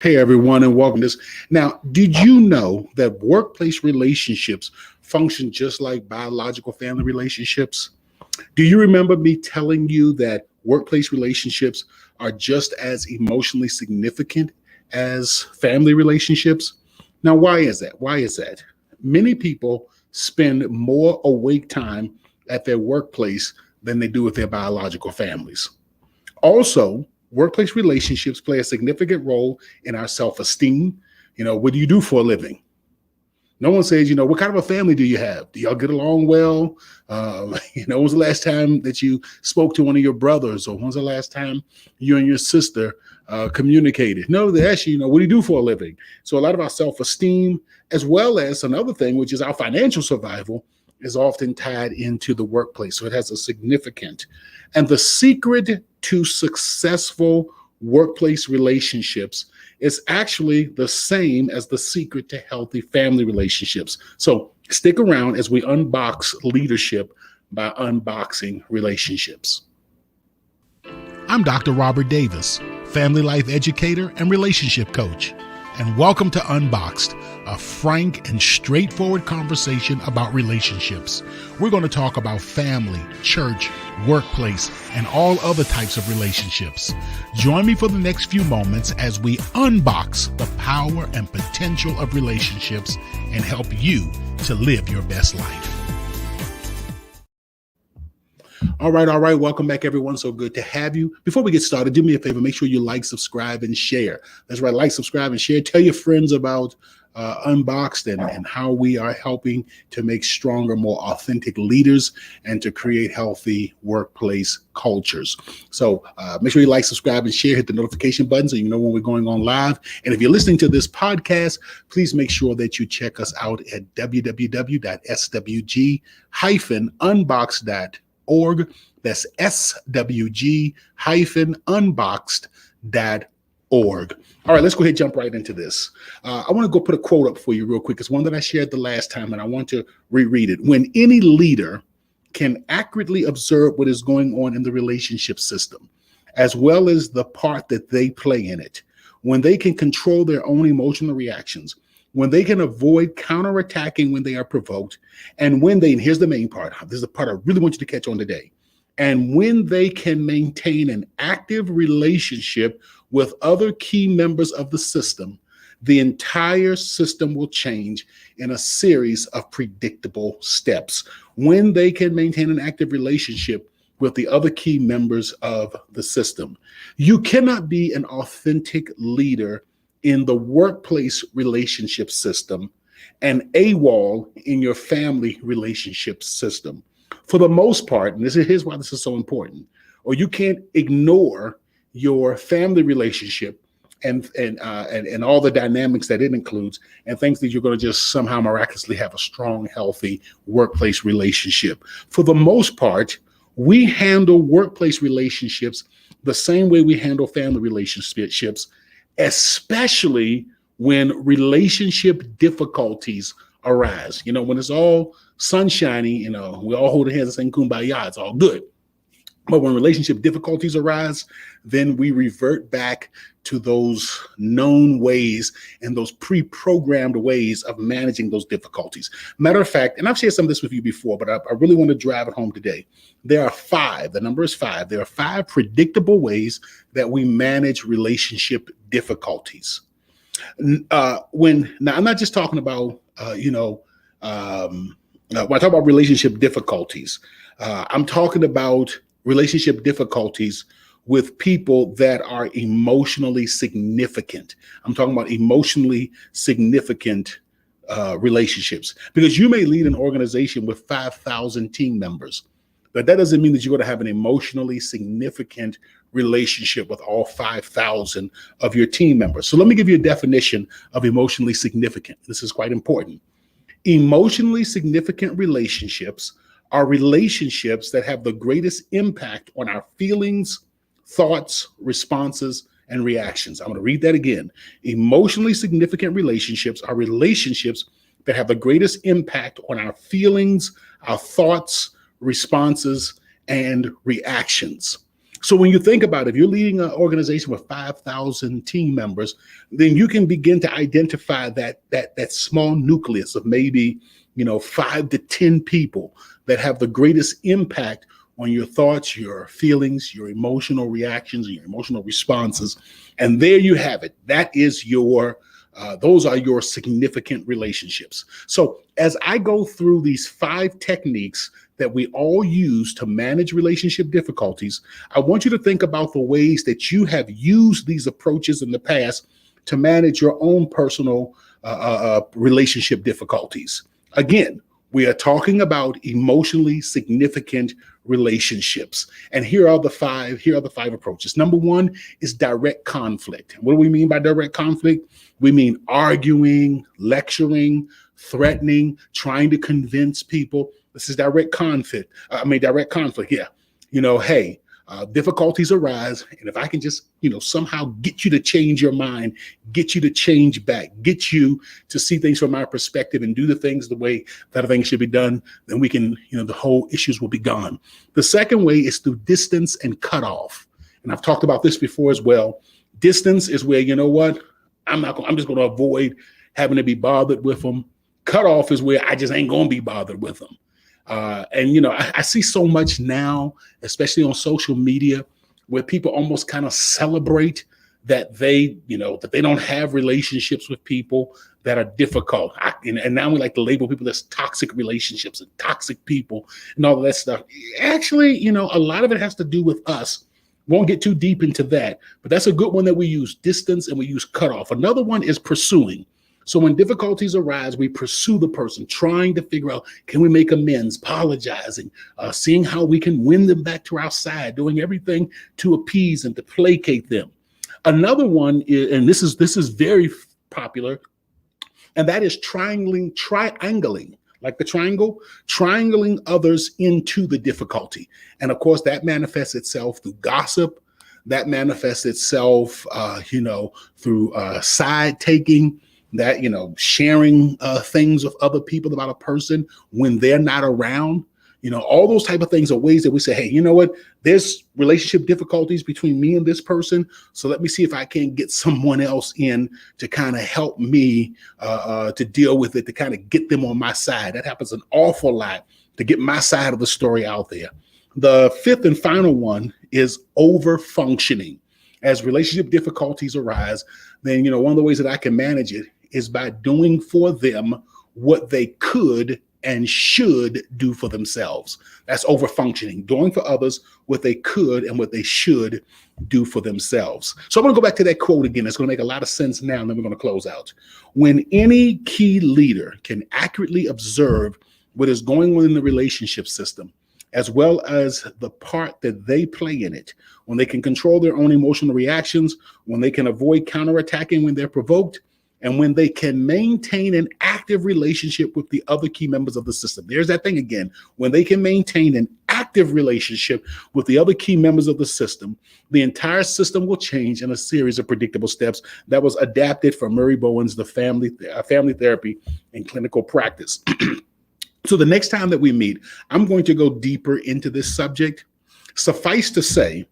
Hey everyone, and welcome to this. Now, did you know that workplace relationships function just like biological family relationships? Do you remember me telling you that workplace relationships are just as emotionally significant as family relationships? Now, why is that? Why is that? Many people spend more awake time at their workplace than they do with their biological families. Also, workplace relationships play a significant role in our self esteem. What do you do for a living? No one says, what kind of a family do you have? Do y'all get along well? When was the last time that you spoke to one of your brothers, or when was the last time you and your sister communicated? No, they ask you, what do you do for a living? So a lot of our self-esteem, as well as another thing, which is our financial survival, is often tied into the workplace. So it has a significant. And the secret to successful workplace relationships is actually the same as the secret to healthy family relationships. So stick around as we unbox leadership by unboxing relationships. I'm Dr. Robert Davis, family life educator and relationship coach, and welcome to Unboxed, a frank and straightforward conversation about relationships. We're going to talk about family, church, workplace, and all other types of relationships. Join me for the next few moments as we unbox the power and potential of relationships and help you to live your best life. All right. Welcome back, everyone. So good to have you. Before we get started, do me a favor. Make sure you like, subscribe, and share. That's right. Like, subscribe, and share. Tell your friends about Unboxed and how we are helping to make stronger, more authentic leaders and to create healthy workplace cultures. So make sure you like, subscribe, and share. Hit the notification button so you know when we're going on live. And if you're listening to this podcast, please make sure that you check us out at www.swg-unboxed.org. That's swg-unboxed.org. All right, let's go ahead and jump right into this. I want to go put a quote up for you real quick. It's one that I shared the last time, and I want to reread it. When any leader can accurately observe what is going on in the relationship system, as well as the part that they play in it, when they can control their own emotional reactions, when they can avoid counterattacking when they are provoked, and and here's the main part, this is the part I really want you to catch on today, and when they can maintain an active relationship with other key members of the system, the entire system will change in a series of predictable steps. When they can maintain an active relationship with the other key members of the system. You cannot be an authentic leader in the workplace relationship system and AWOL in your family relationship system. For the most part, and here's why this is so important, or you can't ignore your family relationship and all the dynamics that it includes, and think that you're going to just somehow miraculously have a strong, healthy workplace relationship. For the most part, we handle workplace relationships the same way we handle family relationships, especially when relationship difficulties arise. When it's all sunshiny, we all hold hands and sing kumbaya, it's all good. But when relationship difficulties arise, then we revert back to those known ways and those pre-programmed ways of managing those difficulties. Matter of fact, and I've shared some of this with you before, but I really want to drive it home today. There are five, the number is five. There are five predictable ways that we manage relationship difficulties. Now I'm not just talking about, when I talk about relationship difficulties, I'm talking about relationship difficulties with people that are emotionally significant. I'm talking about emotionally significant relationships, because you may lead an organization with 5,000 team members, but that doesn't mean that you're going to have an emotionally significant relationship with all 5,000 of your team members. So let me give you a definition of emotionally significant. This is quite important. Emotionally significant relationships are relationships that have the greatest impact on our feelings, thoughts, responses, and reactions. I'm going to read that again. Emotionally significant relationships are relationships that have the greatest impact on our feelings, our thoughts, responses, and reactions. So when you think about it, if you're leading an organization with 5,000 team members, then you can begin to identify that small nucleus of maybe 5 to 10 people that have the greatest impact on your thoughts, your feelings, your emotional reactions, and your emotional responses. And there you have it. That is those are your significant relationships. So as I go through these 5 techniques that we all use to manage relationship difficulties, I want you to think about the ways that you have used these approaches in the past to manage your own personal relationship difficulties. Again, we are talking about emotionally significant relationships. And here are the five approaches. Number 1 is direct conflict. What do we mean by direct conflict? We mean arguing, lecturing, threatening, trying to convince people. This is direct conflict. Direct conflict. Yeah. Hey, difficulties arise. And if I can just, somehow get you to change your mind, get you to change back, get you to see things from my perspective and do the things the way that I think should be done, then we can, the whole issues will be gone. The second way is through distance and cutoff. And I've talked about this before as well. Distance is where, I'm just going to avoid having to be bothered with them. Cutoff is where I just ain't going to be bothered with them. I see so much now, especially on social media, where people almost kind of celebrate that they don't have relationships with people that are difficult. And now we like to label people as toxic relationships and toxic people and all of that stuff. Actually, a lot of it has to do with us. Won't get too deep into that, but that's a good one that we use, distance, and we use cutoff. Another one is pursuing. So when difficulties arise, we pursue the person, trying to figure out, can we make amends, apologizing, seeing how we can win them back to our side, doing everything to appease and to placate them. Another one is, and this is very popular, and that is triangling, like the triangle, triangling others into the difficulty. And of course, that manifests itself through gossip. That manifests itself, through side taking. That, sharing things with other people about a person when they're not around, all those type of things are ways that we say, hey, you know what, there's relationship difficulties between me and this person. So let me see if I can get someone else in to kind of help me to deal with it, to kind of get them on my side. That happens an awful lot to get my side of the story out there. The 5th and final one is overfunctioning. As relationship difficulties arise, then, one of the ways that I can manage it is by doing for them what they could and should do for themselves. That's overfunctioning, doing for others what they could and what they should do for themselves. So I'm going to go back to that quote again. It's going to make a lot of sense now, and then we're going to close out. When any key leader can accurately observe what is going on in the relationship system, as well as the part that they play in it, when they can control their own emotional reactions, when they can avoid counterattacking when they're provoked, and when they can maintain an active relationship with the other key members of the system. There's that thing again. When they can maintain an active relationship with the other key members of the system, the entire system will change in a series of predictable steps that was adapted from Murray Bowen's The Family Therapy and Clinical Practice. So the next time that we meet, I'm going to go deeper into this subject. Suffice to say,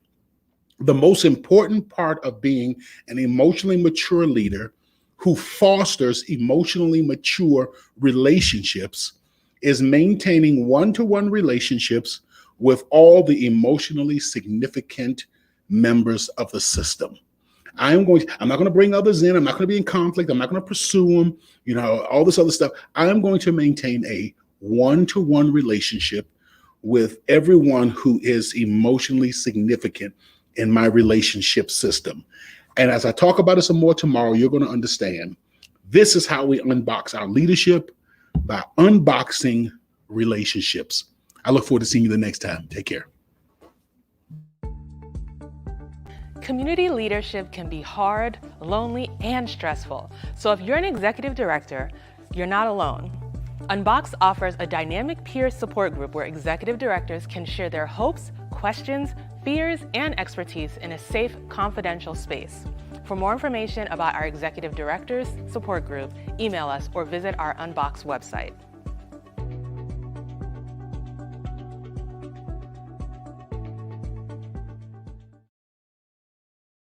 the most important part of being an emotionally mature leader who fosters emotionally mature relationships is maintaining one-to-one relationships with all the emotionally significant members of the system. I'm not going to bring others in. I'm not going to be in conflict. I'm not going to pursue them, all this other stuff. I'm going to maintain a one-to-one relationship with everyone who is emotionally significant in my relationship system. And as I talk about it some more tomorrow, you're going to understand this is how we unbox our leadership, by unboxing relationships. I look forward to seeing you the next time. Take care. Community leadership can be hard, lonely, and stressful. So if you're an executive director, you're not alone. UnBoxed offers a dynamic peer support group where executive directors can share their hopes, questions, fears, and expertise in a safe, confidential space. For more information about our executive directors support group, email us or visit our UnBoxed website.